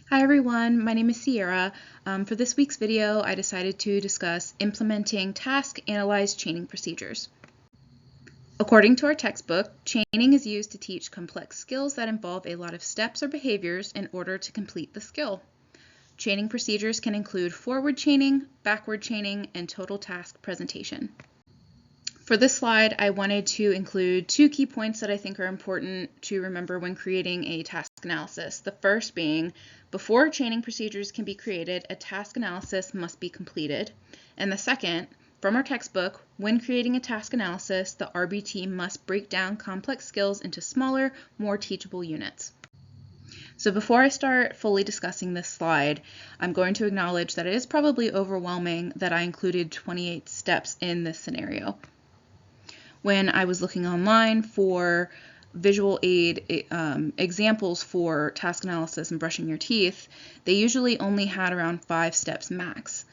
Hi everyone, my name is Sierra. For this week's video, I decided to discuss implementing task analyzed chaining procedures. According to our textbook, chaining is used to teach complex skills that involve a lot of steps or behaviors in order to complete the skill. Chaining procedures can include forward chaining, backward chaining, and total task presentation. For this slide, I wanted to include two key points that I think are important to remember when creating a task analysis. The first being, before chaining procedures can be created, a task analysis must be completed. And the second, from our textbook, when creating a task analysis, the RBT must break down complex skills into smaller, more teachable units. So before I start fully discussing this slide, I'm going to acknowledge that it is probably overwhelming that I included 28 steps in this scenario. When I was looking online for visual aid examples for task analysis and brushing your teeth, they usually only had around 5 steps max.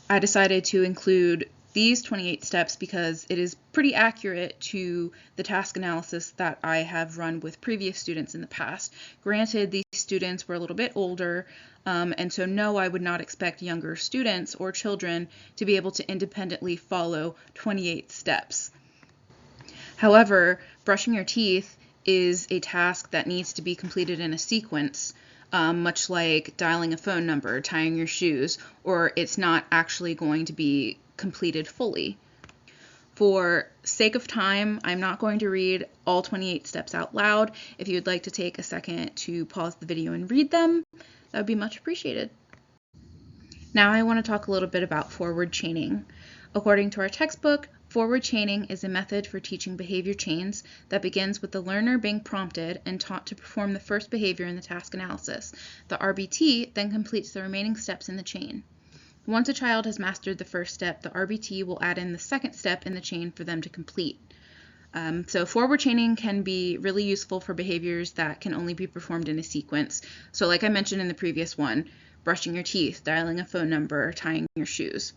I decided to include these 28 steps because it is pretty accurate to the task analysis that I have run with previous students in the past. Granted, these students were a little bit older, and so no, I would not expect younger students or children to be able to independently follow 28 steps. However, brushing your teeth is a task that needs to be completed in a sequence, much like dialing a phone number, tying your shoes, or it's not actually going to be completed fully. For sake of time, I'm not going to read all 28 steps out loud. If you'd like to take a second to pause the video and read them, that would be much appreciated. Now I want to talk a little bit about forward chaining. According to our textbook, forward chaining is a method for teaching behavior chains that begins with the learner being prompted and taught to perform the first behavior in the task analysis. The RBT then completes the remaining steps in the chain. Once a child has mastered the first step, the RBT will add in the second step in the chain for them to complete. So forward chaining can be really useful for behaviors that can only be performed in a sequence. So like I mentioned in the previous one, brushing your teeth, dialing a phone number, tying your shoes.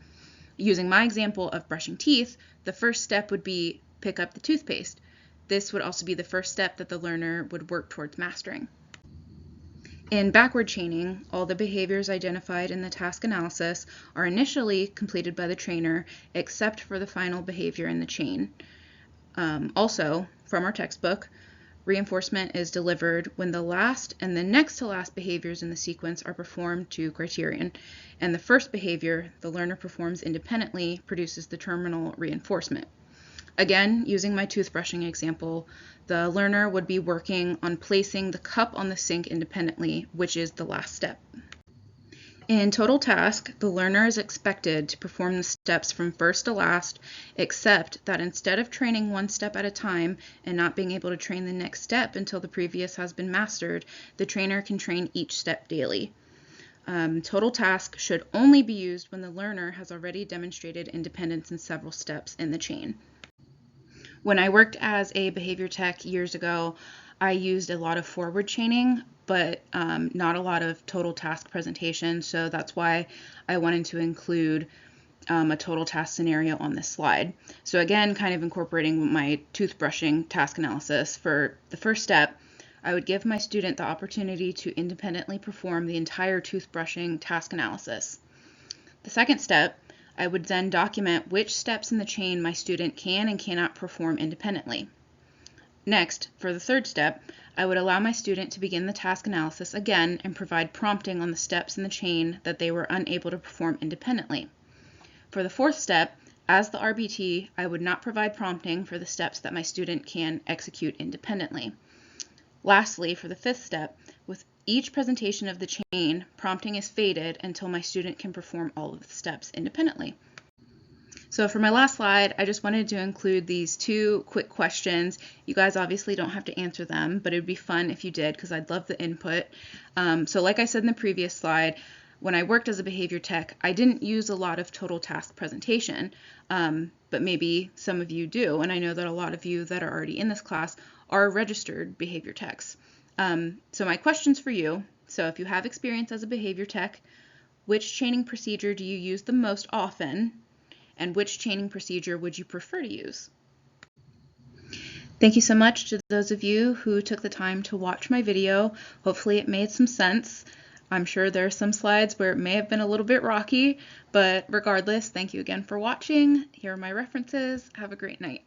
Using my example of brushing teeth, the first step would be pick up the toothpaste. This would also be the first step that the learner would work towards mastering. In backward chaining, all the behaviors identified in the task analysis are initially completed by the trainer, except for the final behavior in the chain. Also, from our textbook, reinforcement is delivered when the last and the next to last behaviors in the sequence are performed to criterion, and the first behavior the learner performs independently produces the terminal reinforcement. Again, using my toothbrushing example, the learner would be working on placing the cup on the sink independently, which is the last step. In total task, the learner is expected to perform the steps from first to last, except that instead of training one step at a time and not being able to train the next step until the previous has been mastered, the trainer can train each step daily. Total task should only be used when the learner has already demonstrated independence in several steps in the chain. When I worked as a behavior tech years ago, I used a lot of forward chaining, but not a lot of total task presentation, so that's why I wanted to include a total task scenario on this slide. So again, kind of incorporating my toothbrushing task analysis, for the first step, I would give my student the opportunity to independently perform the entire toothbrushing task analysis. The second step, I would then document which steps in the chain my student can and cannot perform independently. Next, for the third step, I would allow my student to begin the task analysis again and provide prompting on the steps in the chain that they were unable to perform independently. For the fourth step, as the RBT, I would not provide prompting for the steps that my student can execute independently. Lastly, for the fifth step, with each presentation of the chain, prompting is faded until my student can perform all of the steps independently. So for my last slide, I just wanted to include these two quick questions. You guys obviously don't have to answer them, but it would be fun if you did because I'd love the input. So like I said in the previous slide, when I worked as a behavior tech, I didn't use a lot of total task presentation, but maybe some of you do, and I know that a lot of you that are already in this class are registered behavior techs. So my questions for you, so if you have experience as a behavior tech, which chaining procedure do you use the most often, and which chaining procedure would you prefer to use? Thank you so much to those of you who took the time to watch my video. Hopefully it made some sense. I'm sure there are some slides where it may have been a little bit rocky, but regardless, thank you again for watching. Here are my references. Have a great night.